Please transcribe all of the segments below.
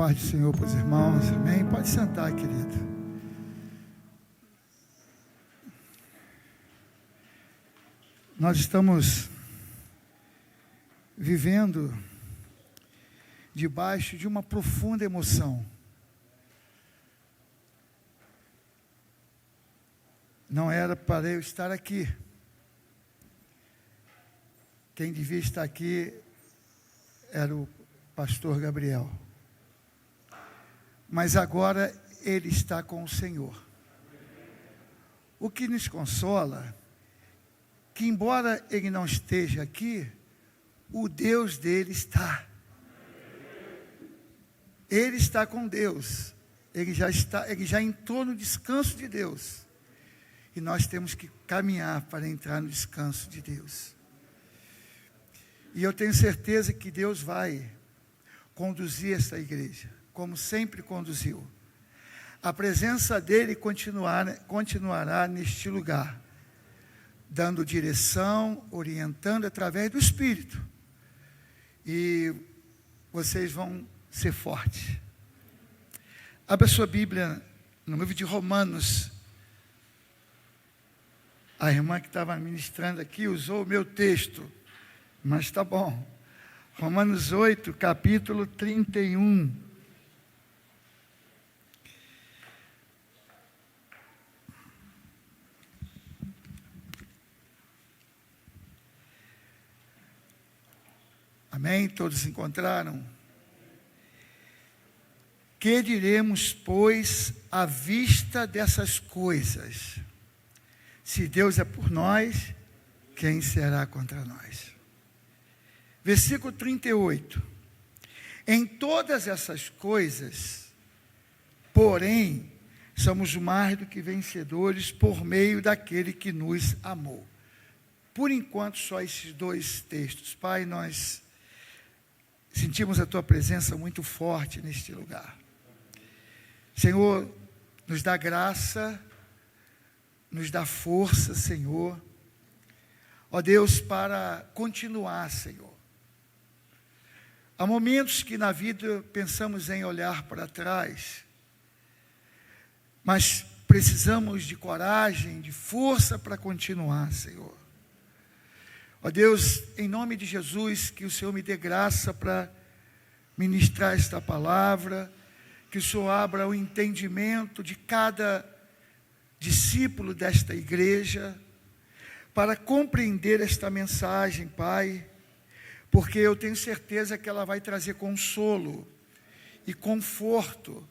paz do Senhor para os irmãos, amém? Pode sentar, querido. Nós estamos vivendo debaixo de uma profunda emoção. Não era para eu estar aqui. Quem devia estar aqui era o pastor Gabriel. Mas agora ele está com o Senhor. O que nos consola, que embora ele não esteja aqui, o Deus dele está. Ele está com Deus. Ele já entrou no descanso de Deus. E nós temos que caminhar para entrar no descanso de Deus. E eu tenho certeza que Deus vai conduzir essa igreja, como sempre conduziu. A presença dele continuará neste lugar, dando direção, orientando através do Espírito. E vocês vão ser fortes. Abra sua Bíblia no livro de Romanos. A irmã que estava ministrando aqui usou o meu texto, mas está bom. Romanos 8, capítulo 31. Amém? Todos encontraram? Que diremos, pois, à vista dessas coisas? Se Deus é por nós, quem será contra nós? Versículo 38. Em todas essas coisas, porém, somos mais do que vencedores por meio daquele que nos amou. Por enquanto, só esses dois textos. Pai, nós sentimos a Tua presença muito forte neste lugar. Senhor, nos dá graça, nos dá força, Senhor. Ó Deus, para continuar, Senhor. Há momentos que na vida pensamos em olhar para trás, mas precisamos de coragem, de força para continuar, Senhor. Ó Deus, em nome de Jesus, que o Senhor me dê graça para ministrar esta palavra, que o Senhor abra o entendimento de cada discípulo desta igreja, para compreender esta mensagem, Pai, porque eu tenho certeza que ela vai trazer consolo e conforto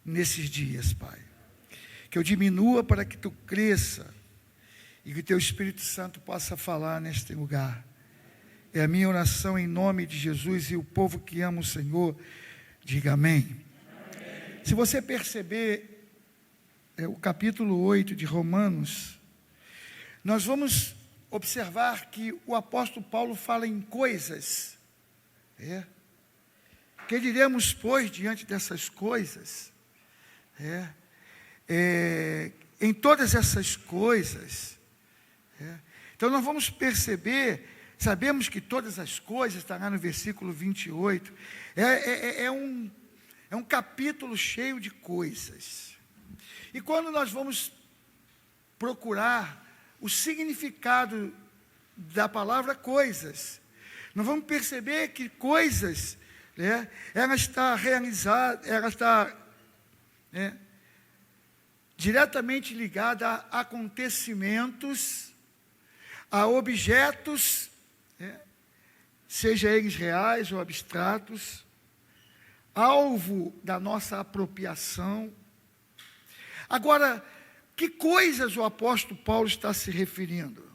nesses dias, Pai. Que eu diminua para que Tu cresça e que Teu Espírito Santo possa falar neste lugar. É a minha oração em nome de Jesus, e o povo que ama o Senhor, diga amém. Amém. Se você perceber, o capítulo 8 de Romanos, nós vamos observar que o apóstolo Paulo fala em coisas. Que diremos, pois, diante dessas coisas? Em todas essas coisas. Então nós vamos perceber, sabemos que todas as coisas, está lá no versículo 28, é um capítulo cheio de coisas. E quando nós vamos procurar o significado da palavra coisas, nós vamos perceber que coisas, ela está realizada, ela está diretamente ligada a acontecimentos, a objetos, seja eles reais ou abstratos, alvo da nossa apropriação. Agora, que coisas o apóstolo Paulo está se referindo?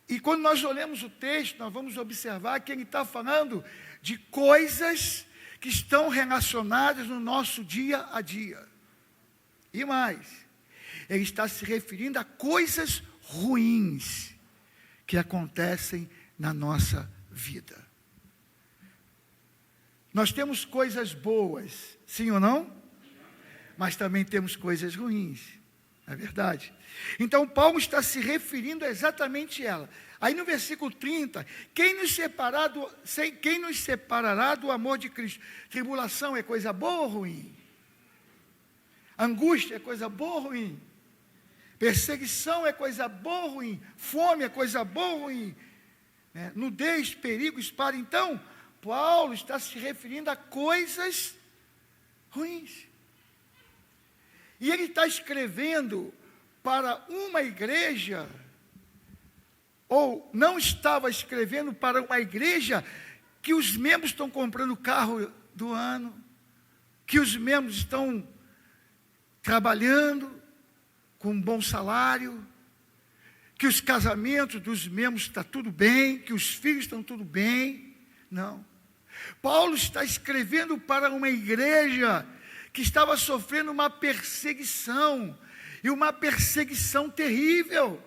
E quando nós olhamos o texto, nós vamos observar que ele está falando de coisas que estão relacionadas no nosso dia a dia. E mais, ele está se referindo a coisas ruins que acontecem na nossa vida. Nós temos coisas boas, sim ou não? Mas também temos coisas ruins, não é verdade? Então Paulo está se referindo a exatamente Aí no versículo 30, quem nos separará do amor de Cristo? Tribulação é coisa boa ou ruim? Angústia é coisa boa ou ruim? Perseguição é coisa boa ou ruim? Fome é coisa boa ou ruim? Nudez, perigo, espada. Então, Paulo está se referindo a coisas ruins. E ele está escrevendo para uma igreja, ou não estava escrevendo para uma igreja que os membros estão comprando o carro do ano, que os membros estão trabalhando com um bom salário, que os casamentos dos membros estão tudo bem, que os filhos estão tudo bem. Não. Paulo está escrevendo para uma igreja que estava sofrendo uma perseguição, e uma perseguição terrível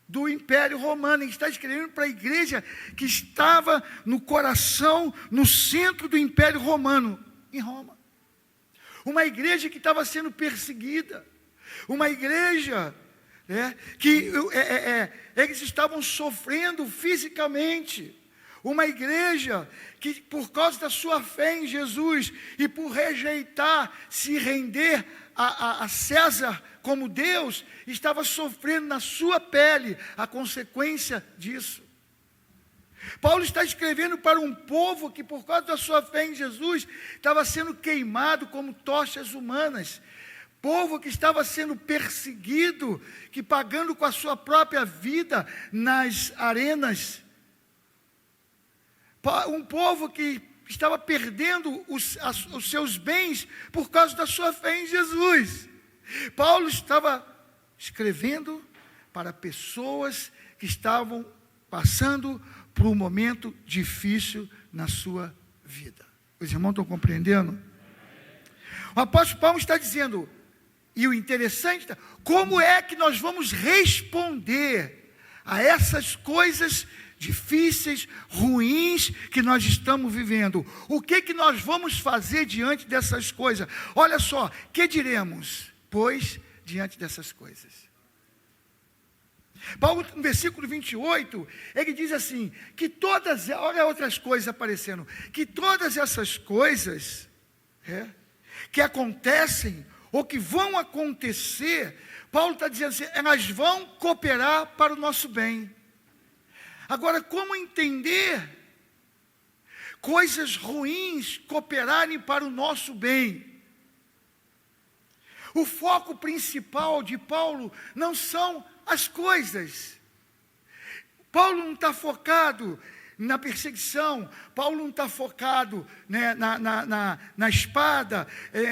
do Império Romano. Ele está escrevendo para a igreja que estava no coração, no centro do Império Romano, em Roma. Uma igreja que estava sendo perseguida, uma igreja que eles estavam sofrendo fisicamente, uma igreja que, por causa da sua fé em Jesus e por rejeitar se render a César como Deus, estava sofrendo na sua pele a consequência disso. Paulo está escrevendo para um povo que, por causa da sua fé em Jesus, estava sendo queimado como tochas humanas. Povo que estava sendo perseguido, que pagando com a sua própria vida nas arenas. Um povo que estava perdendo os seus bens por causa da sua fé em Jesus. Paulo estava escrevendo para pessoas que estavam passando por um momento difícil na sua vida. Os irmãos estão compreendendo? O apóstolo Paulo está dizendo, e o interessante, como é que nós vamos responder a essas coisas difíceis, ruins que nós estamos vivendo? O que nós vamos fazer diante dessas coisas? Olha só, que diremos, pois, diante dessas coisas? Paulo, no versículo 28, ele diz assim, que todas, olha outras coisas aparecendo, que todas essas coisas que acontecem, ou que vão acontecer, Paulo está dizendo assim, elas vão cooperar para o nosso bem. Agora, como entender coisas ruins cooperarem para o nosso bem? O foco principal de Paulo não são as coisas. Paulo não está focado na perseguição, Paulo não está focado na espada,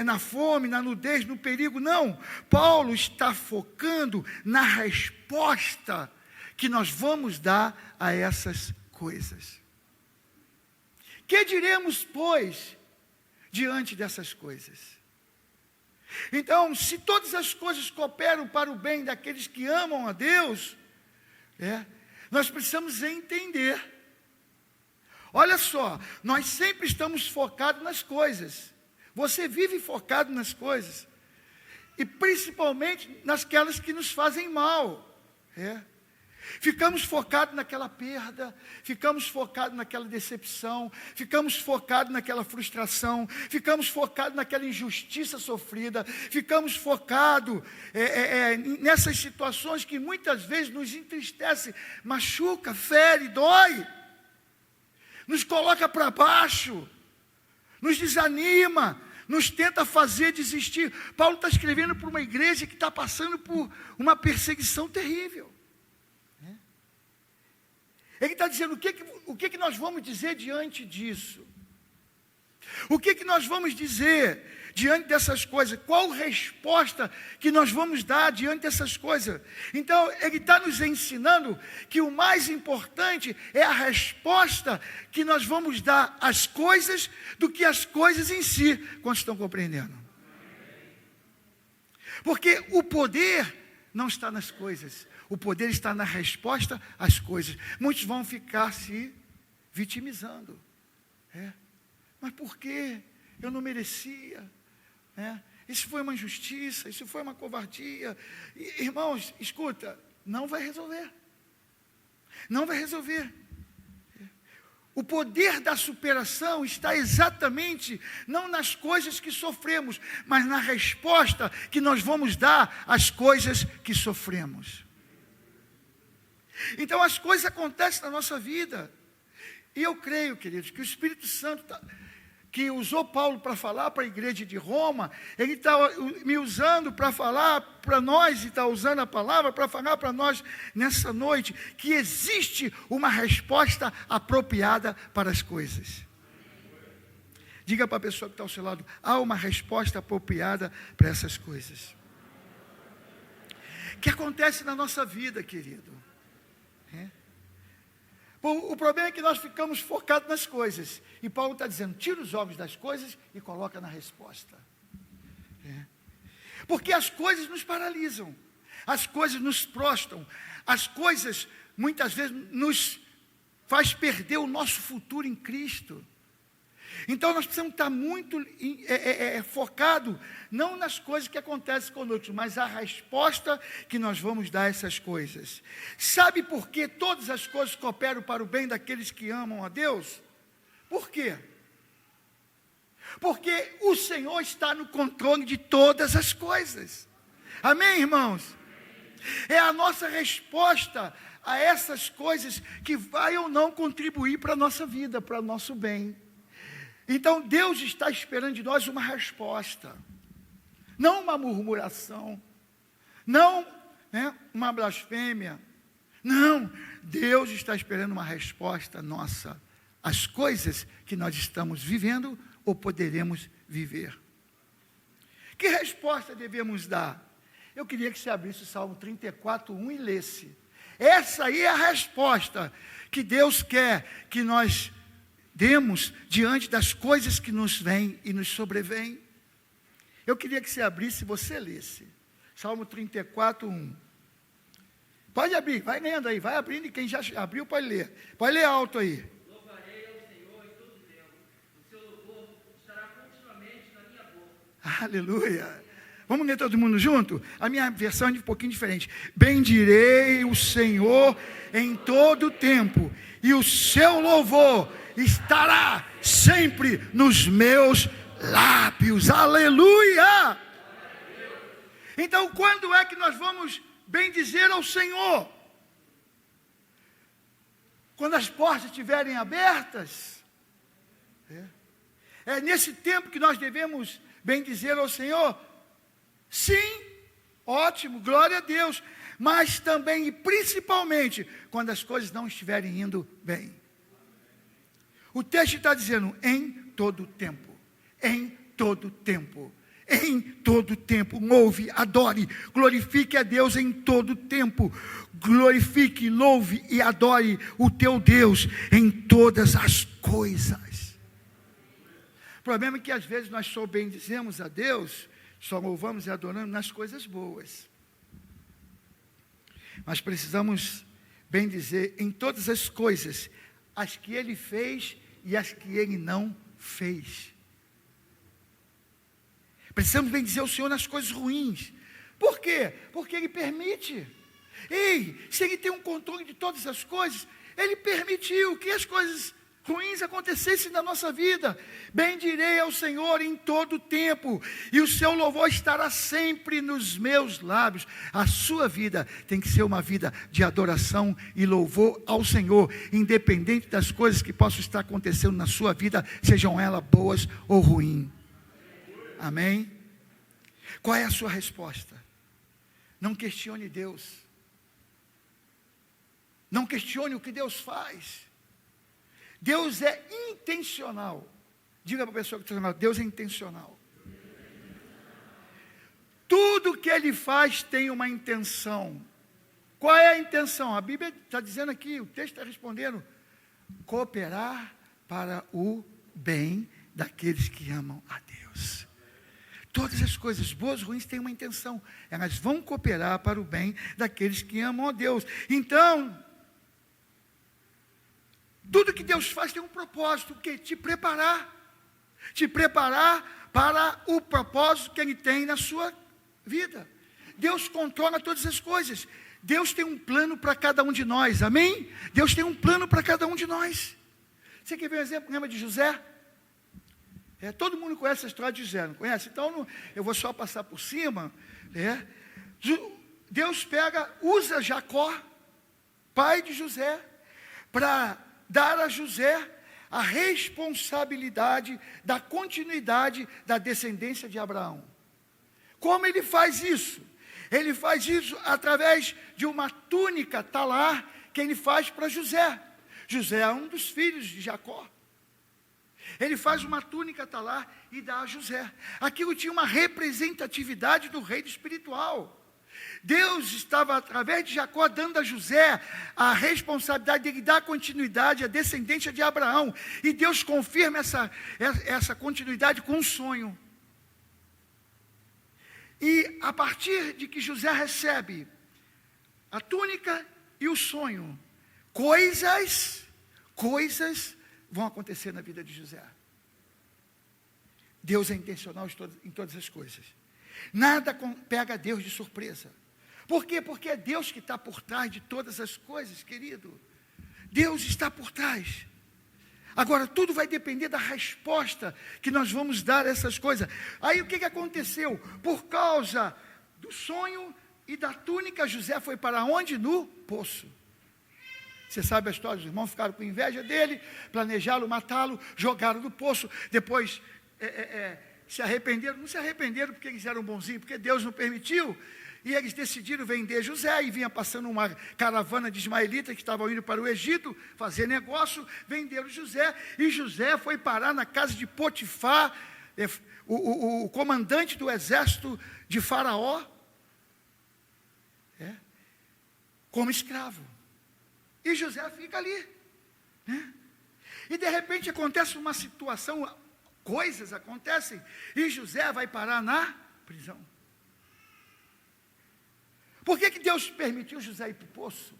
na fome, na nudez, no perigo, não. Paulo está focando na resposta que nós vamos dar a essas coisas. Que diremos, pois, diante dessas coisas? Então, se todas as coisas cooperam para o bem daqueles que amam a Deus, nós precisamos entender. Olha só, nós sempre estamos focados nas coisas. Você vive focado nas coisas. E principalmente nasquelas que nos fazem mal. Ficamos focados naquela perda, ficamos focados naquela decepção, ficamos focados naquela frustração, ficamos focados naquela injustiça sofrida, ficamos focados nessas situações que muitas vezes nos entristecem, machuca, fere, dói, nos coloca para baixo, nos desanima, nos tenta fazer desistir. Paulo está escrevendo para uma igreja que está passando por uma perseguição terrível. Ele está dizendo, o que nós vamos dizer diante disso? O que nós vamos dizer diante dessas coisas? Qual resposta que nós vamos dar diante dessas coisas? Então, ele está nos ensinando que o mais importante é a resposta que nós vamos dar às coisas do que às coisas em si. Quantos estão compreendendo? Porque o poder não está nas coisas. O poder está na resposta às coisas. Muitos vão ficar se vitimizando. Mas por quê? Eu não merecia. Isso foi uma injustiça, isso foi uma covardia. Irmãos, escuta, não vai resolver. Não vai resolver. O poder da superação está exatamente não nas coisas que sofremos, mas na resposta que nós vamos dar às coisas que sofremos. Então as coisas acontecem na nossa vida. E eu creio, queridos, que o Espírito Santo que usou Paulo para falar para a igreja de Roma, ele está me usando para falar para nós, e está usando a palavra para falar para nós nessa noite, que existe uma resposta apropriada para as coisas. Diga para a pessoa que está ao seu lado, há uma resposta apropriada para essas coisas. Que acontece na nossa vida, querido. O problema é que nós ficamos focados nas coisas. E Paulo está dizendo, tira os olhos das coisas e coloca na resposta. Porque as coisas nos paralisam. As coisas nos prostram. As coisas, muitas vezes, nos faz perder o nosso futuro em Cristo. Então nós precisamos estar muito focado, não nas coisas que acontecem conosco, mas a resposta que nós vamos dar a essas coisas. Sabe por que todas as coisas cooperam para o bem daqueles que amam a Deus? Por quê? Porque o Senhor está no controle de todas as coisas. Amém, irmãos? É a nossa resposta a essas coisas que vai ou não contribuir para a nossa vida, para o nosso bem. Então Deus está esperando de nós uma resposta, não uma murmuração, não uma blasfêmia, não, Deus está esperando uma resposta nossa, às coisas que nós estamos vivendo ou poderemos viver. Que resposta devemos dar? Eu queria que você abrisse o Salmo 34:1 e lesse. Essa aí é a resposta que Deus quer que nós demos diante das coisas que nos vêm e nos sobrevêm. Eu queria que você abrisse e você lesse. Salmo 34:1. Pode abrir, vai lendo aí, vai abrindo, e quem já abriu pode ler. Pode ler alto aí. Louvarei ao Senhor em todo o tempo. O seu louvor estará continuamente na minha boca. Aleluia. Vamos ler todo mundo junto? A minha versão é um pouquinho diferente. Bendirei o Senhor em todo o tempo, e o seu louvor estará sempre nos meus lábios. Aleluia! Então, quando é que nós vamos bendizer ao Senhor? Quando as portas estiverem abertas. É nesse tempo que nós devemos bendizer ao Senhor? Sim, ótimo, glória a Deus. Mas também e principalmente quando as coisas não estiverem indo bem. O texto está dizendo, em todo tempo, em todo tempo, em todo tempo, louve, adore, glorifique a Deus em todo tempo, glorifique, louve e adore o teu Deus em todas as coisas. O problema é que às vezes nós só bendizemos a Deus, só louvamos e adoramos nas coisas boas. Mas precisamos bendizer em todas as coisas, as que Ele fez e as que Ele não fez. Precisamos bendizer o Senhor nas coisas ruins. Por quê? Porque Ele permite. Se Ele tem um controle de todas as coisas, Ele permitiu que as coisas ruins acontecessem na nossa vida. Bendirei ao Senhor em todo o tempo, e o seu louvor estará sempre nos meus lábios. A sua vida tem que ser uma vida de adoração e louvor ao Senhor, independente das coisas que possam estar acontecendo na sua vida, sejam elas boas ou ruins. Amém? Qual é a sua resposta? Não questione Deus. Não questione o que Deus faz. Deus é intencional. Diga para a pessoa que está falando, Deus é intencional. Tudo que Ele faz tem uma intenção. Qual é a intenção? A Bíblia está dizendo aqui, o texto está respondendo, cooperar para o bem daqueles que amam a Deus. Todas as coisas boas e ruins têm uma intenção. Elas vão cooperar para o bem daqueles que amam a Deus. Então, tudo que Deus faz tem um propósito, que te preparar para o propósito que Ele tem na sua vida. Deus controla todas as coisas. Deus tem um plano para cada um de nós, amém? Deus tem um plano para cada um de nós. Você quer ver um exemplo? Lembra de José? Todo mundo conhece a história de José, não conhece? Então, eu vou só passar por cima. Deus usa Jacó, pai de José, para dar a José a responsabilidade da continuidade da descendência de Abraão. Como ele faz isso? Ele faz isso através de uma túnica talar que ele faz para José. José é um dos filhos de Jacó. Ele faz uma túnica talar e dá a José. Aquilo tinha uma representatividade do reino espiritual. Deus estava, através de Jacó, dando a José a responsabilidade de dar continuidade à descendência de Abraão. E Deus confirma essa continuidade com um sonho. E a partir de que José recebe a túnica e o sonho, coisas vão acontecer na vida de José. Deus é intencional em todas as coisas. Nada pega Deus de surpresa. Por quê? Porque é Deus que está por trás de todas as coisas, querido. Deus está por trás. Agora, tudo vai depender da resposta que nós vamos dar a essas coisas. Aí, o que aconteceu? Por causa do sonho e da túnica, José foi para onde? No poço. Você sabe a história, os irmãos ficaram com inveja dele, planejaram matá-lo, jogaram no poço, depois se arrependeram. Não se arrependeram porque eles eram bonzinhos, porque Deus não permitiu. E eles decidiram vender José, e vinha passando uma caravana de ismaelitas que estavam indo para o Egito, fazer negócio, venderam José, e José foi parar na casa de Potifar, o comandante do exército de Faraó, como escravo. E José fica ali, e de repente acontece uma situação, coisas acontecem, e José vai parar na prisão. Por que Deus permitiu José ir para o poço?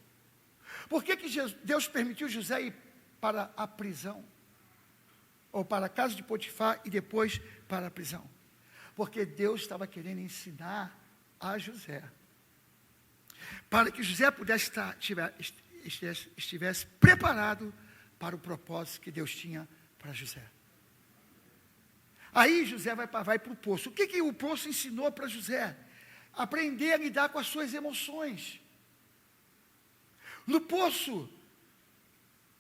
Por que Deus permitiu José ir para a prisão? Ou para a casa de Potifar e depois para a prisão? Porque Deus estava querendo ensinar a José, para que José estivesse preparado para o propósito que Deus tinha para José. Aí José vai para o poço. O que o poço ensinou para José? Aprender a lidar com as suas emoções. No poço,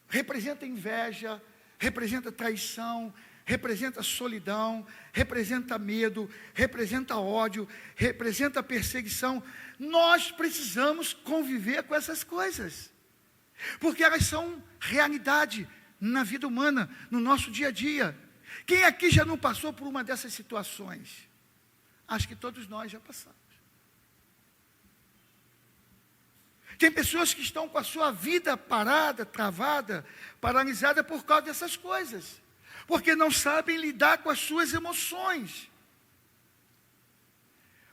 representa inveja, representa traição, representa solidão, representa medo, representa ódio, representa perseguição. Nós precisamos conviver com essas coisas, porque elas são realidade na vida humana, no nosso dia a dia. Quem aqui já não passou por uma dessas situações? Acho que todos nós já passamos. Tem pessoas que estão com a sua vida parada, travada, paralisada por causa dessas coisas, porque não sabem lidar com as suas emoções.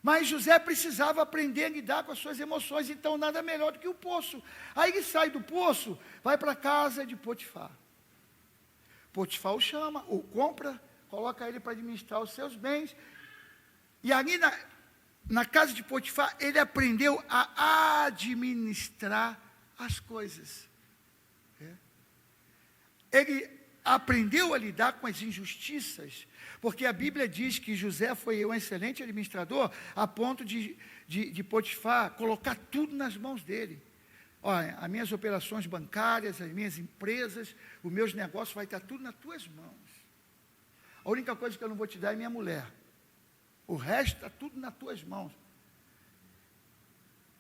Mas José precisava aprender a lidar com as suas emoções, então nada melhor do que o poço. Aí ele sai do poço, vai para a casa de Potifar. Potifar o chama, o compra, coloca ele para administrar os seus bens, e ali na casa de Potifar, ele aprendeu a administrar as coisas. Ele aprendeu a lidar com as injustiças, porque a Bíblia diz que José foi um excelente administrador, a ponto de Potifar colocar tudo nas mãos dele. Olha, as minhas operações bancárias, as minhas empresas, os meus negócios, vai estar tudo nas tuas mãos. A única coisa que eu não vou te dar é minha mulher. O resto está tudo nas tuas mãos.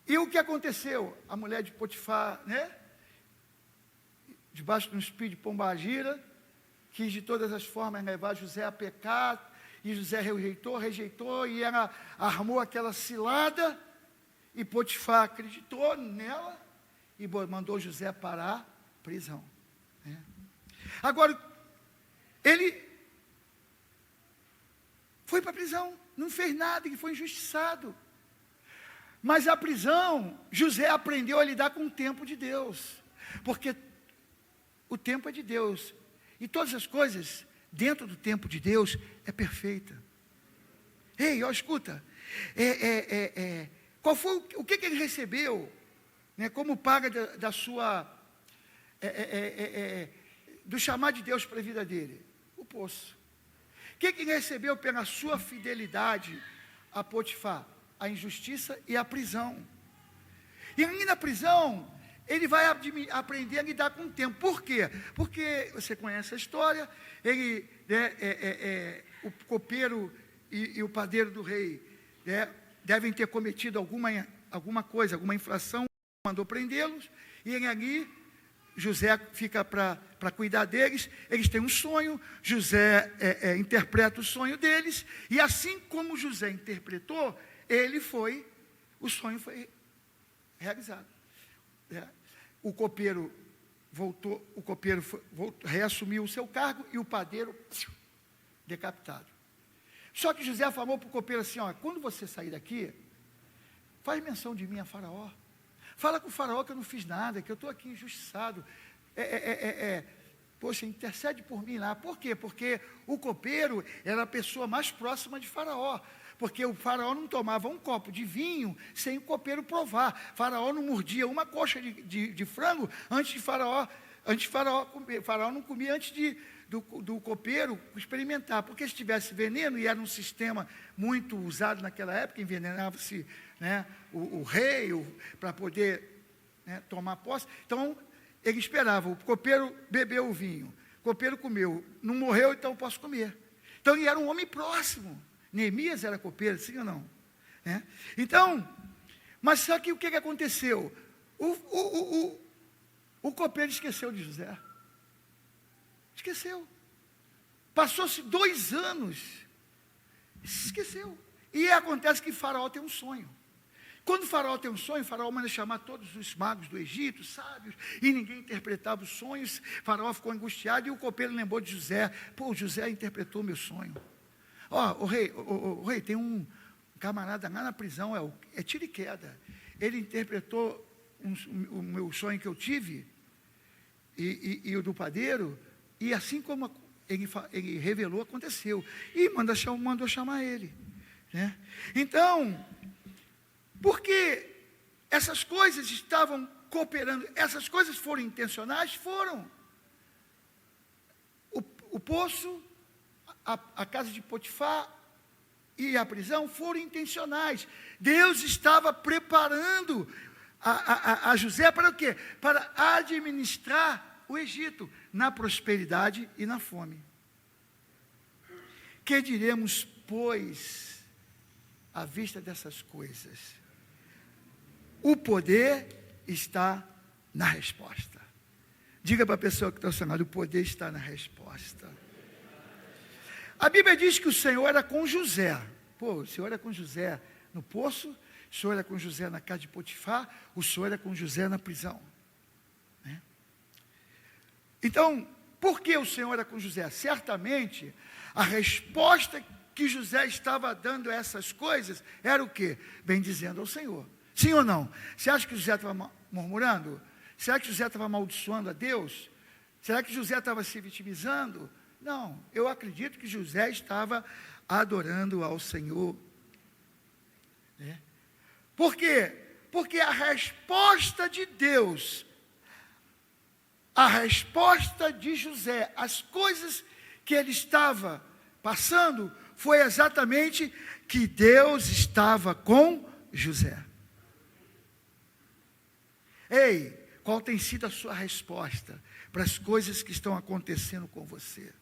E o que aconteceu? A mulher de Potifar, debaixo de um espírito de pombagira, quis de todas as formas levar José a pecar, e José rejeitou, e ela armou aquela cilada, e Potifar acreditou nela, e mandou José para a prisão. Agora, ele foi para a prisão, não fez nada, ele foi injustiçado. Mas a prisão, José aprendeu a lidar com o tempo de Deus, porque o tempo é de Deus, e todas as coisas dentro do tempo de Deus é perfeita. Ei, escuta, o que ele recebeu né, como paga da sua, do chamado de Deus para a vida dele? O poço. O que ele recebeu pela sua fidelidade a Potifar? A injustiça e a prisão. E ali na prisão, ele vai aprender a lidar com o tempo. Por quê? Porque você conhece a história, ele, o copeiro e o padeiro do rei, devem ter cometido alguma coisa, alguma infração, mandou prendê-los, e ele ali, José fica para cuidar deles, eles têm um sonho, José interpreta o sonho deles, e assim como José interpretou, o sonho foi realizado. O copeiro reassumiu o seu cargo, e o padeiro, decapitado. Só que José falou para o copeiro assim, quando você sair daqui, faz menção de mim a Faraó. Fala com o Faraó que eu não fiz nada, que eu estou aqui injustiçado. Poxa, intercede por mim lá. Por quê? Porque o copeiro era a pessoa mais próxima de Faraó. Porque o Faraó não tomava um copo de vinho sem o copeiro provar. Faraó não mordia uma coxa de frango antes de Faraó comer. Faraó não comia antes do copeiro experimentar. Porque se tivesse veneno, e era um sistema muito usado naquela época, envenenava-se, né, o rei para poder, né, tomar posse. Então, ele esperava, o copeiro bebeu o vinho, o copeiro comeu, não morreu, então eu posso comer. Então, ele era um homem próximo. Neemias era copeiro, sim ou não? Então, mas só que o que aconteceu? O copeiro esqueceu de José. Esqueceu. Passou-se 2 anos, esqueceu. E acontece que Faraó tem um sonho. Quando o Faraó tem um sonho, Faraó manda chamar todos os magos do Egito, sábios, e ninguém interpretava os sonhos. Faraó ficou angustiado, e o copeiro lembrou de José. José interpretou meu sonho. O rei, tem um camarada lá na prisão, é tiro e queda. Ele interpretou o meu sonho que eu tive, e o do padeiro, e assim como ele revelou, aconteceu. E mandou chamar ele. Né? Então, porque essas coisas estavam cooperando, essas coisas foram intencionais? Foram. O poço, a casa de Potifar e a prisão foram intencionais. Deus estava preparando a José para o quê? Para administrar o Egito na prosperidade e na fome. Que diremos, pois, à vista dessas coisas? O poder está na resposta. Diga para a pessoa que está ao seu lado, o poder está na resposta. A Bíblia diz que o Senhor era com José. O Senhor era com José no poço, o Senhor era com José na casa de Potifar, o Senhor era com José na prisão. Né? Então, por que o Senhor era com José? Certamente, a resposta que José estava dando a essas coisas era o quê? Bendizendo ao Senhor. Sim ou não? Você acha que José estava murmurando? Será que José estava amaldiçoando a Deus? Será que José estava se vitimizando? Não, eu acredito que José estava adorando ao Senhor. Né? Por quê? Porque a resposta de Deus, a resposta de José, as coisas que ele estava passando, foi exatamente que Deus estava com José. Ei, qual tem sido a sua resposta para as coisas que estão acontecendo com você?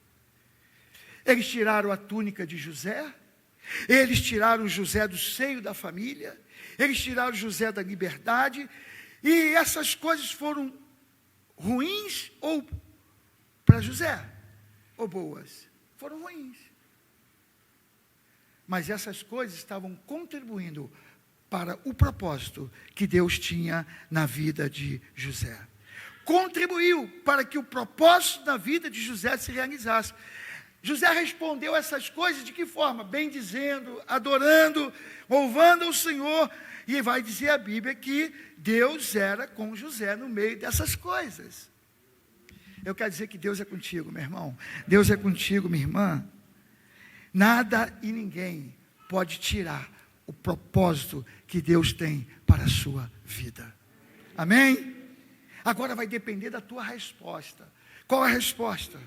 Eles tiraram a túnica de José, eles tiraram José do seio da família, eles tiraram José da liberdade, e essas coisas foram ruins ou para José, ou boas? Foram ruins. Mas essas coisas estavam contribuindo para o propósito que Deus tinha na vida de José. Contribuiu para que o propósito da vida de José se realizasse. José respondeu essas coisas de que forma? Bendizendo, adorando, louvando o Senhor. E vai dizer a Bíblia que Deus era com José no meio dessas coisas. Eu quero dizer que Deus é contigo, meu irmão. Deus é contigo, minha irmã. Nada e ninguém pode tirar o propósito que Deus tem para a sua vida. Amém? Agora vai depender da tua resposta. Qual a resposta?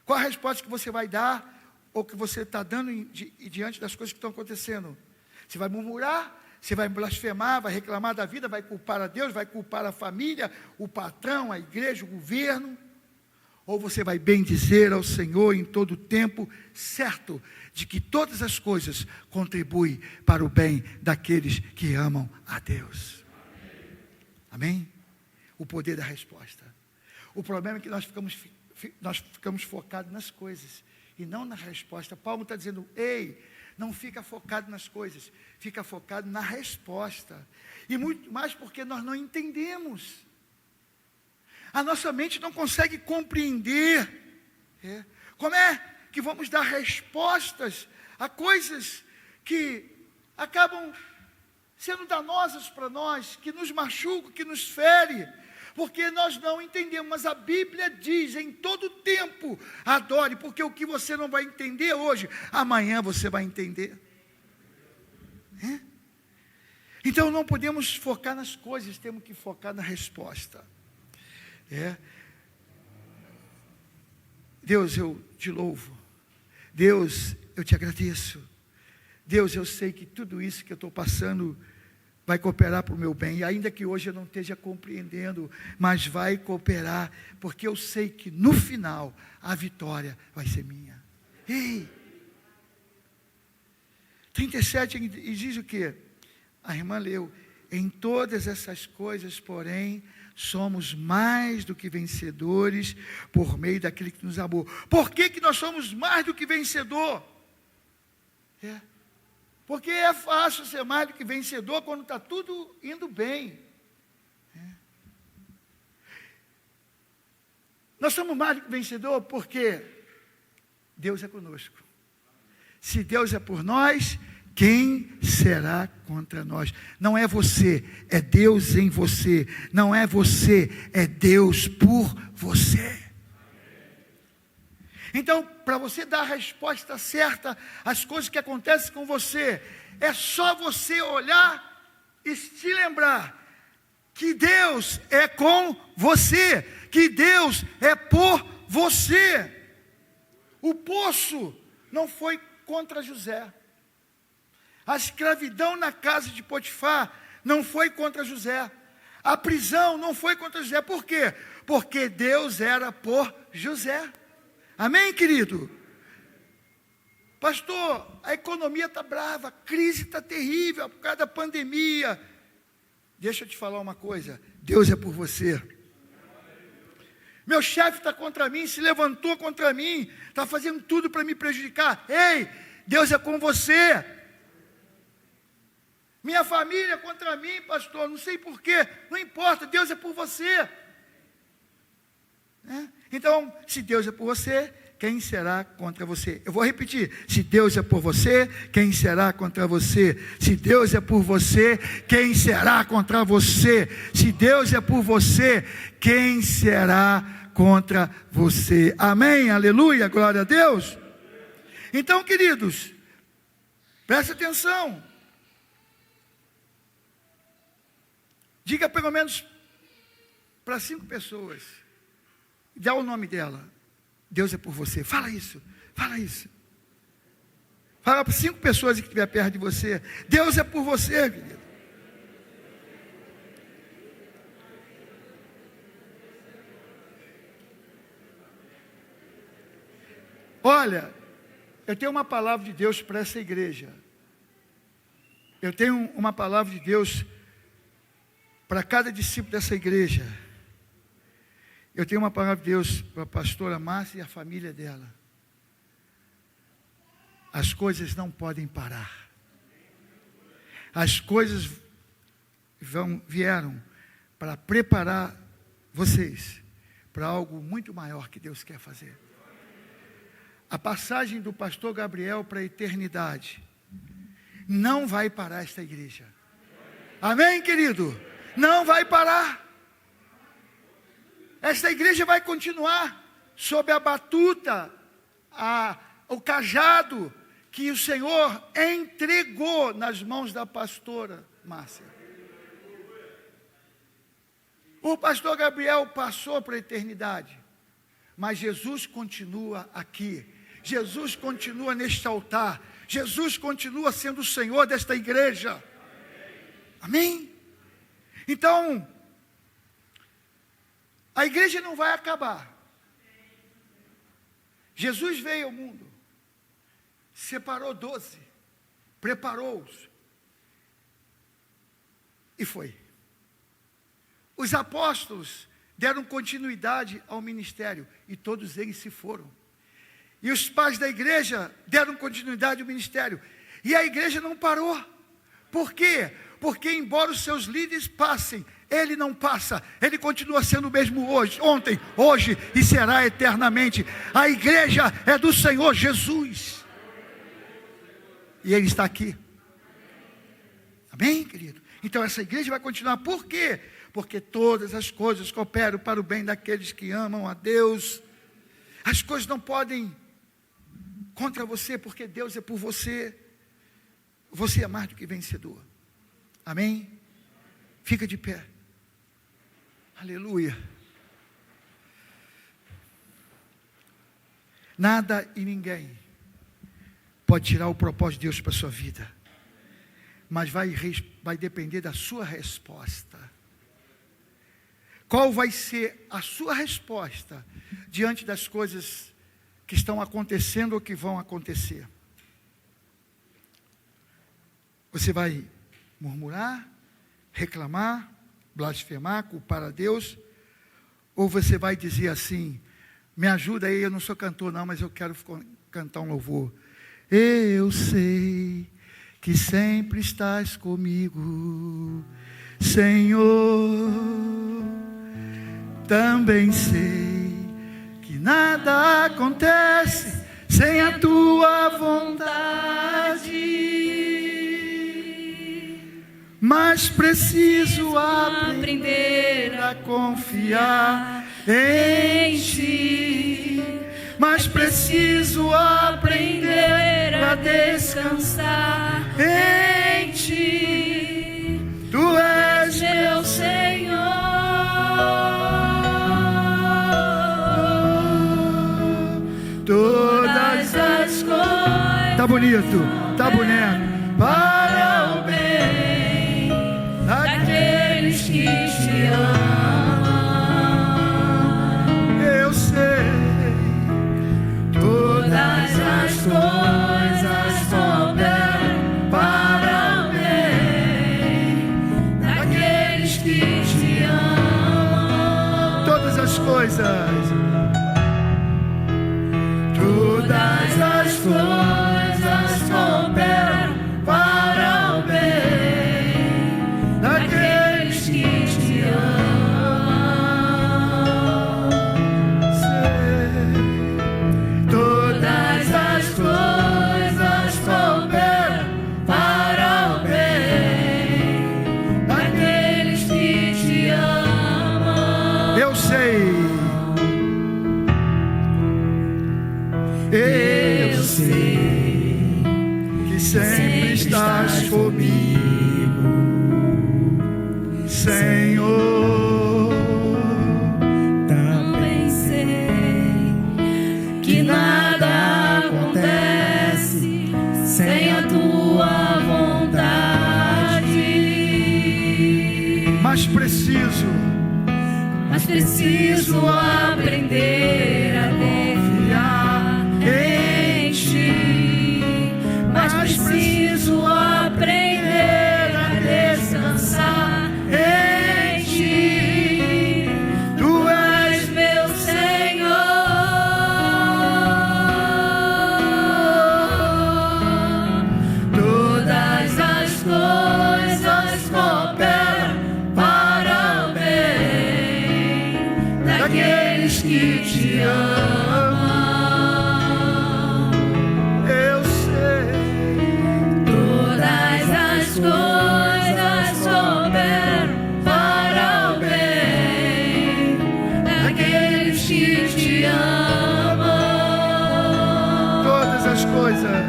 Qual a resposta que você vai dar, ou que você está dando diante das coisas que estão acontecendo? Você vai murmurar? Você vai blasfemar, vai reclamar da vida, vai culpar a Deus, vai culpar a família, o patrão, a igreja, o governo? Ou você vai bendizer ao Senhor em todo o tempo, certo de que todas as coisas contribuem para o bem daqueles que amam a Deus? Amém? O poder da resposta. O problema é que nós ficamos focados nas coisas e não na resposta. Paulo está dizendo: ei, não fica focado nas coisas, fica focado na resposta. E muito mais porque nós não entendemos. A nossa mente não consegue compreender como é que vamos dar respostas a coisas que acabam sendo danosas para nós, que nos machucam, que nos ferem, porque nós não entendemos. Mas a Bíblia diz: em todo tempo adore, porque o que você não vai entender hoje, amanhã você vai entender. Então não podemos focar nas coisas, temos que focar na resposta. Deus, eu te louvo. Deus, eu te agradeço. Deus, eu sei que tudo isso que eu estou passando vai cooperar para o meu bem, e ainda que hoje eu não esteja compreendendo, mas vai cooperar, porque eu sei que no final a vitória vai ser minha. Ei! 37 e diz o quê? A irmã leu: em todas essas coisas, porém, somos mais do que vencedores por meio daquele que nos amou. Por que nós somos mais do que vencedor? Porque é fácil ser mais do que vencedor quando está tudo indo bem. Nós somos mais do que vencedor porque Deus é conosco. Se Deus é por nós, quem será contra nós? Não é você, é Deus em você. Não é você, é Deus por você. Então, para você dar a resposta certa às coisas que acontecem com você, é só você olhar e se lembrar que Deus é com você, que Deus é por você. O poço não foi contra José. A escravidão na casa de Potifar não foi contra José. A prisão não foi contra José. Por quê? Porque Deus era por José. Amém, querido? Pastor, a economia está brava, a crise está terrível por causa da pandemia. Deixa eu te falar uma coisa: Deus é por você. Meu chefe está contra mim, se levantou contra mim, está fazendo tudo para me prejudicar. Ei, Deus é com você. Minha família é contra mim, pastor, não sei porquê, não importa, Deus é por você. Então, se Deus é por você, quem será contra você? Eu vou repetir: se Deus é por você, quem será contra você? Se Deus é por você, quem será contra você? Se Deus é por você, quem será contra você? Amém, aleluia, glória a Deus. Então, queridos, preste atenção. Diga pelo menos para 5 pessoas, dá o nome dela: Deus é por você. Fala isso, fala isso. Fala para 5 pessoas que estiver perto de você: Deus é por você, querido. Olha, eu tenho uma palavra de Deus para essa igreja. Eu tenho uma palavra de Deus para cada discípulo dessa igreja. Eu tenho uma palavra de Deus para a pastora Márcia e a família dela. As coisas não podem parar. As coisas vieram para preparar vocês para algo muito maior que Deus quer fazer. A passagem do pastor Gabriel para a eternidade não vai parar esta igreja. Amém, querido? Não vai parar. Esta igreja vai continuar sob a batuta, o cajado que o Senhor entregou nas mãos da pastora Márcia. O pastor Gabriel passou para a eternidade, mas Jesus continua aqui. Jesus continua neste altar. Jesus continua sendo o Senhor desta igreja. Amém? Então, a igreja não vai acabar. Jesus veio ao mundo, separou 12, preparou-os e foi. Os apóstolos deram continuidade ao ministério e todos eles se foram. E os pais da igreja deram continuidade ao ministério e a igreja não parou. Por quê? Porque embora os seus líderes passem, ele não passa, ele continua sendo o mesmo hoje, ontem, hoje e será eternamente. A igreja é do Senhor Jesus e ele está aqui. Amém, querido? Então essa igreja vai continuar. Por quê? Porque todas as coisas cooperam para o bem daqueles que amam a Deus. As coisas não podem contra você, porque Deus é por você. Você é mais do que vencedor. Amém? Fica de pé. Aleluia. Nada e ninguém pode tirar o propósito de Deus para a sua vida, mas vai depender da sua resposta. Qual vai ser a sua resposta diante das coisas que estão acontecendo ou que vão acontecer? Você vai murmurar, reclamar, blasfemar, culpar a Deus? Ou você vai dizer assim: me ajuda aí, eu não sou cantor não, mas eu quero cantar um louvor. Eu sei que sempre estás comigo, Senhor. Também sei que nada acontece sem a tua vontade, mas preciso aprender a confiar em ti. Mas preciso aprender a descansar em ti. Tu és meu Senhor. Todas as coisas. Tá bonito, tá bonito. Para o bem daqueles que te amam. Eu sei. Todas as coisas cooperam para o bem daqueles que te amam. Todas as coisas. Todas as coisas cooperam para o bem daqueles que te amam. Sei. Todas as coisas cooperam para o bem daqueles que te amam. Eu sei. Eu sei que sempre estás comigo, Senhor. Também sei que nada acontece sem a tua vontade, Mas preciso aprender a confiar em ti. Mas preciso aprender a descansar em ti. Tu és Meu Senhor, todas as coisas cooperam para o bem daqueles que te amam. Eu sei. Todas as coisas cooperam para o bem daqueles que te amam. Todas as coisas.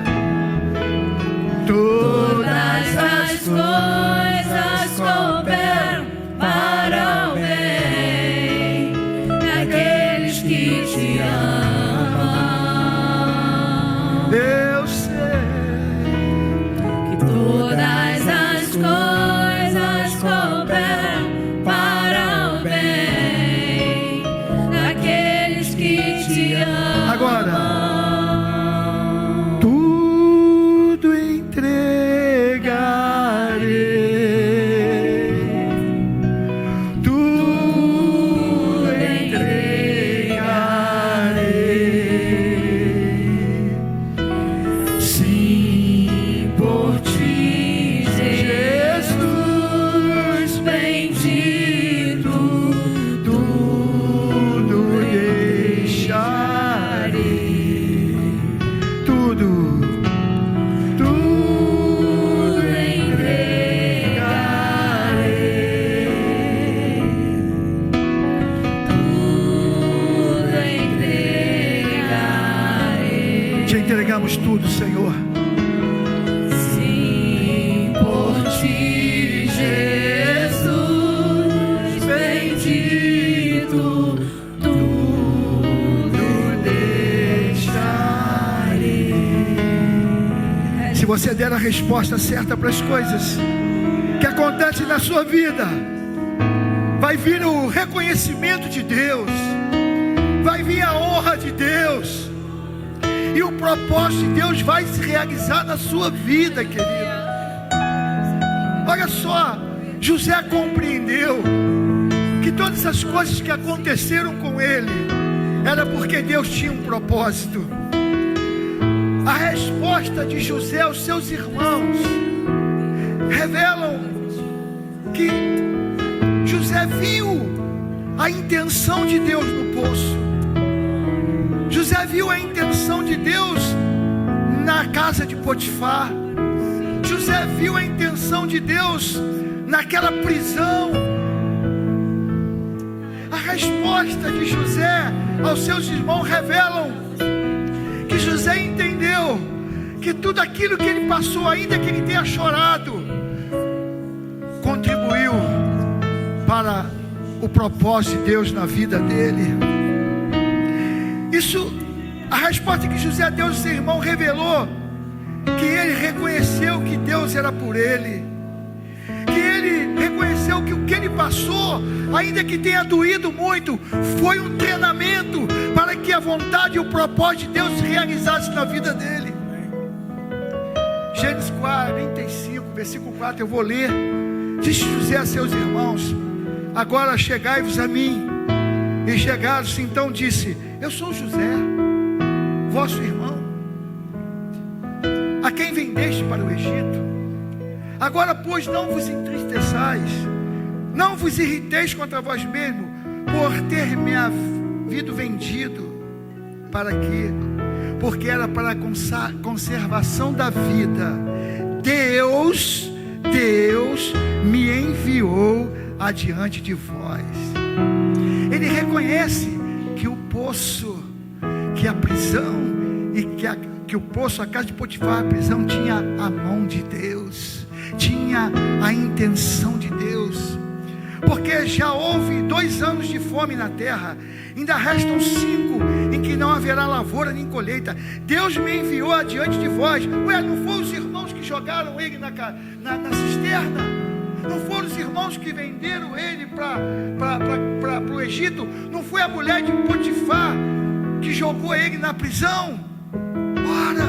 Todas as coisas cooperam para o bem te ama. Agora, tudo entregarei, tudo entregarei, sim, por ti, Jesus bendito, tudo deixarei, tudo entregarei, Tudo entregarei. te entregamos tudo, Senhor. Sim, por ti, Jesus bendito, tudo deixarei. Se você der a resposta certa para as coisas que acontecem na sua vida, vai vir o reconhecimento de Deus, vai vir a honra de Deus, e o propósito de Deus vai se realizar na sua vida, querido. Olha só, José compreendeu que todas as coisas que aconteceram com ele era porque Deus tinha um propósito. A resposta de José aos seus irmãos revelam que José viu a intenção de Deus no poço. José viu a intenção de Deus na casa de Potifar. José viu a intenção de Deus naquela prisão. A resposta de José aos seus irmãos revelam que José entendeu que tudo aquilo que ele passou, ainda que ele tenha chorado, contribuiu para o propósito de Deus na vida dele. Isso, a resposta que José deu ao seu irmão revelou que ele reconheceu que Deus era por ele, que ele reconheceu que o que ele passou, ainda que tenha doído muito, foi um treinamento para que a vontade e o propósito de Deus se realizasse na vida dele. Gênesis 45, versículo 4, eu vou ler. Disse José a seus irmãos: agora chegai-vos a mim. E chegaram-se, então disse: eu sou José, vosso irmão, a quem vendeste para o Egito. Agora, pois, não vos entristeçais, não vos irriteis contra vós mesmo, por ter me havido vendido. Para quê? Porque era para a conservação da vida. Deus me enviou adiante de vós. Ele reconhece que o poço, que a prisão e que o poço, a casa de Potifar, a prisão, tinha a mão de Deus, tinha a intenção de Deus. Porque já houve 2 anos de fome na terra, ainda restam 5 em que não haverá lavoura nem colheita. Deus me enviou adiante de vós. Ué, não foram os irmãos que jogaram ele na cisterna? Não foram os irmãos que venderam ele para o Egito? Não foi a mulher de Potifar que jogou ele na prisão? Ora,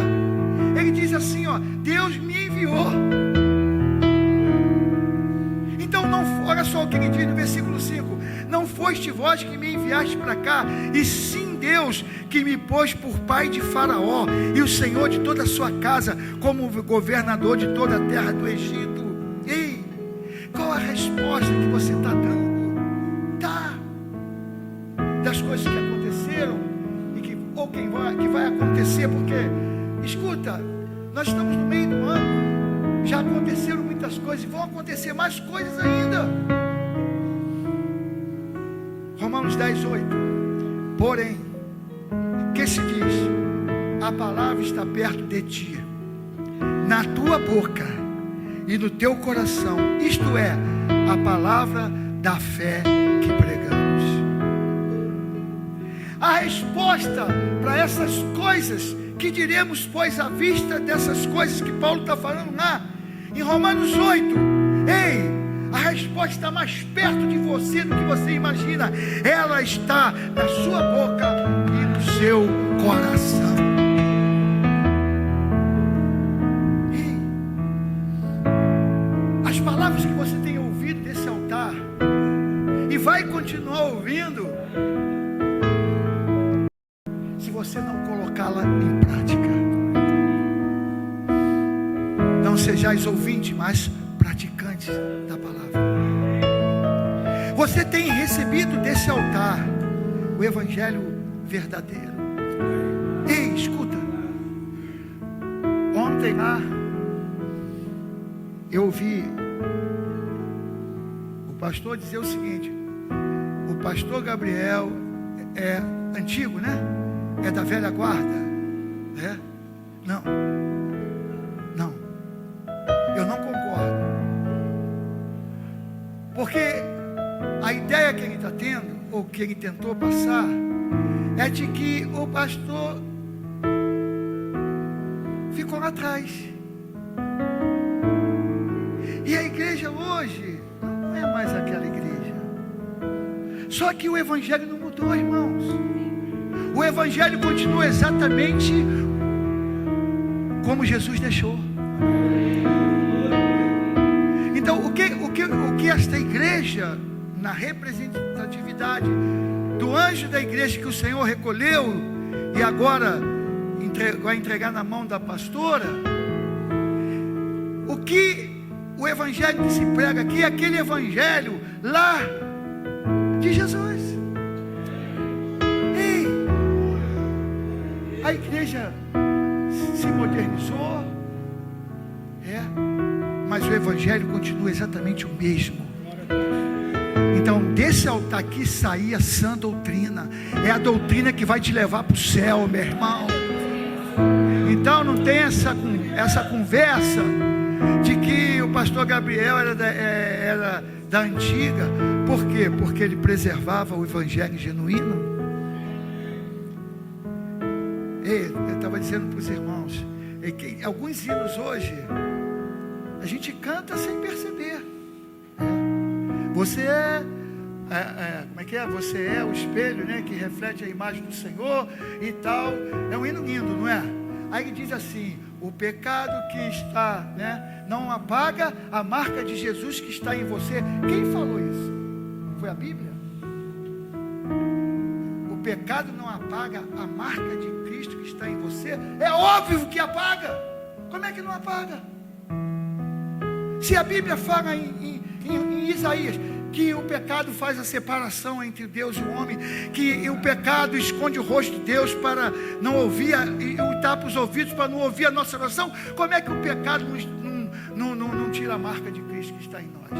ele diz assim, ó: Deus me enviou. Então não, olha só o que ele diz no versículo 5: não foste vós que me enviaste para cá, e sim Deus que me pôs por pai de Faraó e o Senhor de toda a sua casa, como governador de toda a terra do Egito. Ei, qual a resposta que você está dando? Tá, das coisas que aconteceram e que vai acontecer, porque, escuta, nós estamos no meio do ano, já aconteceram muitas coisas e vão acontecer mais coisas ainda. Romanos 10:8. Porém, que se diz? A palavra está perto de ti, na tua boca e no teu coração, isto é, a palavra da fé que pregamos. A resposta para essas coisas que diremos, pois, à vista dessas coisas que Paulo está falando lá em Romanos 8, ei, a resposta está mais perto de você do que você imagina. Ela está na sua boca e no seu coração. E as palavras que você tem ouvido desse altar e vai continuar ouvindo, se você não colocá-la em prática, não sejais ouvintes, mas praticantes da palavra. Você tem recebido desse altar o evangelho verdadeiro. Ei, escuta. Ontem lá eu ouvi o pastor dizer o seguinte: o pastor Gabriel é antigo, né? É da velha guarda. É? Não. Eu não concordo. Porque a ideia que ele está tendo, ou que ele tentou passar, é de que o pastor ficou lá atrás. E a igreja hoje não é mais aquela igreja. Só que o evangelho não mudou, irmãos. O evangelho continua exatamente como Jesus deixou. Então, o que esta igreja, na representatividade do anjo da igreja que o Senhor recolheu e agora vai entregar na mão da pastora, o que o evangelho que se prega aqui é aquele evangelho lá de Jesus. Ei, a igreja se modernizou, mas o evangelho continua exatamente o mesmo. Então, desse altar aqui sair a sã doutrina. É a doutrina que vai te levar para o céu, meu irmão. Então, não tem essa conversa de que o pastor Gabriel era da antiga. Por quê? Porque ele preservava o evangelho genuíno. Eu estava dizendo para os irmãos que alguns hinos hoje a gente canta sem perceber. Você como é que é? Você é o espelho, né, que reflete a imagem do Senhor e tal. É um hino lindo, não é? Aí ele diz assim: o pecado que está, né, não apaga a marca de Jesus que está em você. Quem falou isso? Foi a Bíblia? O pecado não apaga a marca de Cristo que está em você. É óbvio que apaga. Como é que não apaga? Se a Bíblia fala em Isaías que o pecado faz a separação entre Deus e o homem, que o pecado esconde o rosto de Deus para não ouvir, e tapa os ouvidos para não ouvir a nossa oração, como é que o pecado não tira a marca de Cristo que está em nós?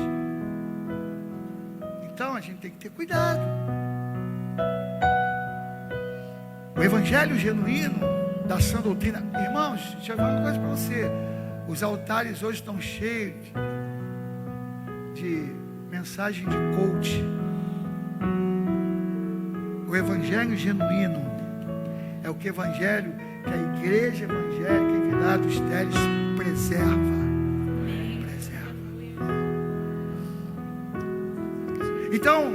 Então a gente tem que ter cuidado. O evangelho genuíno da sã doutrina. Irmãos, deixa eu falar uma coisa para você. Os altares hoje estão cheios de mensagem de coach. O evangelho genuíno é o que evangelho que a igreja evangélica em Vila dos Teles preserva. Então,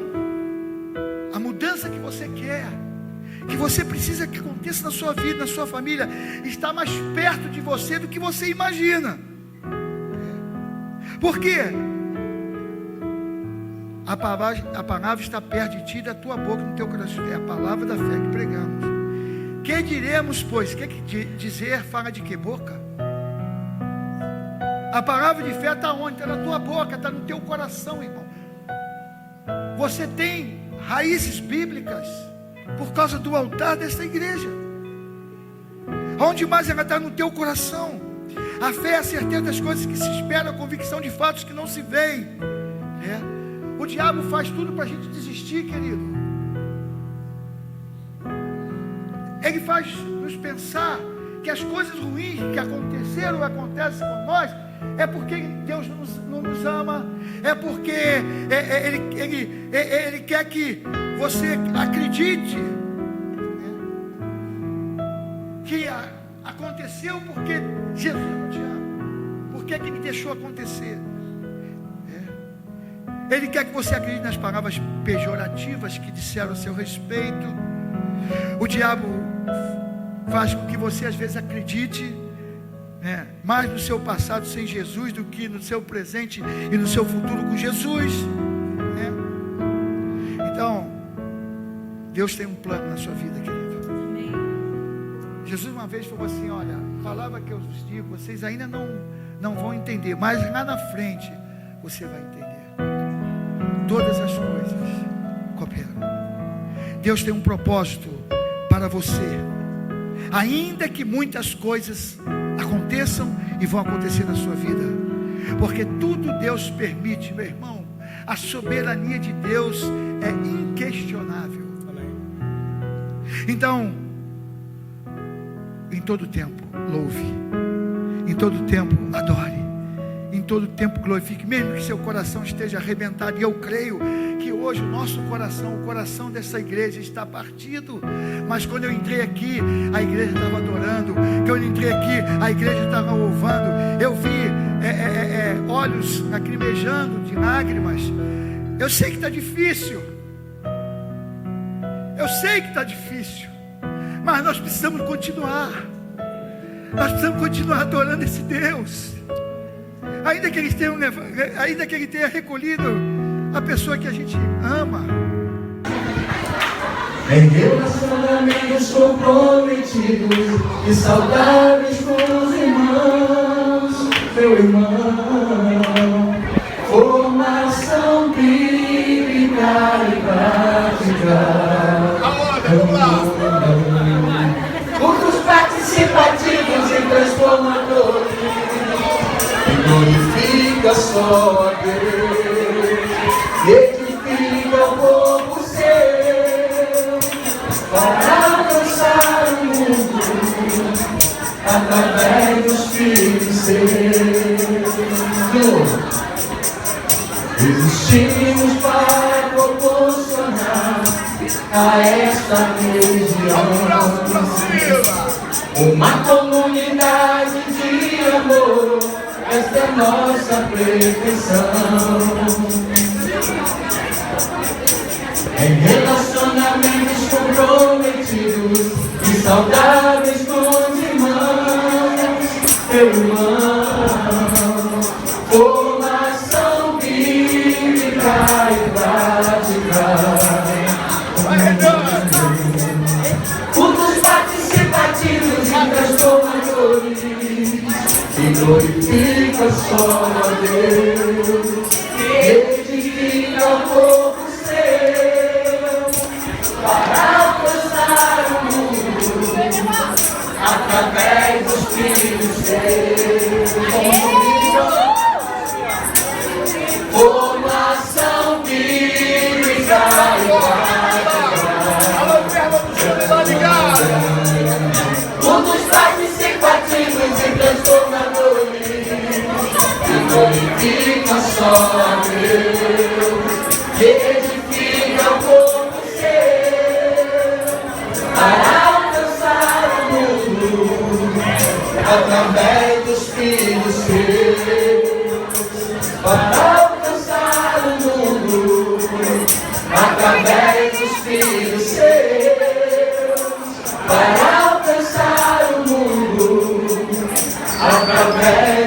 a mudança que você quer, que você precisa que aconteça na sua vida, na sua família, está mais perto de você do que você imagina. Por quê? A palavra está perto de ti, da tua boca, no teu coração. É a palavra da fé que pregamos. Que diremos, pois? Que dizer fala de que boca? A palavra de fé está onde? Está na tua boca, está no teu coração, irmão. Você tem raízes bíblicas por causa do altar desta igreja. Onde mais ela está? No teu coração. A fé é a certeza das coisas que se esperam, a convicção de fatos que não se veem. O diabo faz tudo para a gente desistir, querido. Ele faz nos pensar que as coisas ruins que aconteceram ou acontecem com nós é porque Deus não nos ama, é porque Ele quer que você acredite que aconteceu porque Jesus não te ama. Por que Ele deixou acontecer? Ele quer que você acredite nas palavras pejorativas que disseram a seu respeito. O diabo faz com que você às vezes acredite, né, mais no seu passado sem Jesus do que no seu presente e no seu futuro com Jesus, né? Então, Deus tem um plano na sua vida, querido. Jesus uma vez falou assim: olha, a palavra que eu vos digo, vocês ainda não vão entender, mas lá na frente você vai entender. Todas as coisas cooperam. Deus tem um propósito para você, ainda que muitas coisas aconteçam e vão acontecer na sua vida, porque tudo Deus permite, meu irmão. A soberania de Deus é inquestionável. Então, em todo tempo louve, em todo tempo adore, em todo tempo glorifique, mesmo que seu coração esteja arrebentado. E eu creio que hoje o nosso coração, o coração dessa igreja está partido. Mas quando eu entrei aqui, a igreja estava adorando. Quando eu entrei aqui, a igreja estava louvando. Eu vi olhos lacrimejando de lágrimas. Eu sei que está difícil, eu sei que está difícil, mas nós precisamos continuar. Nós precisamos continuar adorando esse Deus, ainda que Ele tenha recolhido a pessoa que a gente ama. Em relacionamentos comprometidos e saudáveis com os irmãos, meu irmão, formação bíblica e prática, cultos participativos e transformadores, que glorifica só a Deus, e edifica o povo seu, para alcançar o mundo, através dos filhos seus. Existimos para proporcionar a esta região uma comunidade de amor. Esta é nossa pretensão. Em relacionamentos comprometidos e saudáveis com os irmãos, meu irmão, formação bíblica e prática, cultos participativos e transformadores, que glorifica só a Deus, que edifica o povo seu, para alcançar o mundo, através dos filhos seus. Formação bíblica e prática, cultos participativos e transformadores, que glorifica só a Deus, que edifica o povo seu, para alcançar o mundo, através dos filhos seus, para alcançar o mundo, através dos filhos seus, para alcançar o mundo, através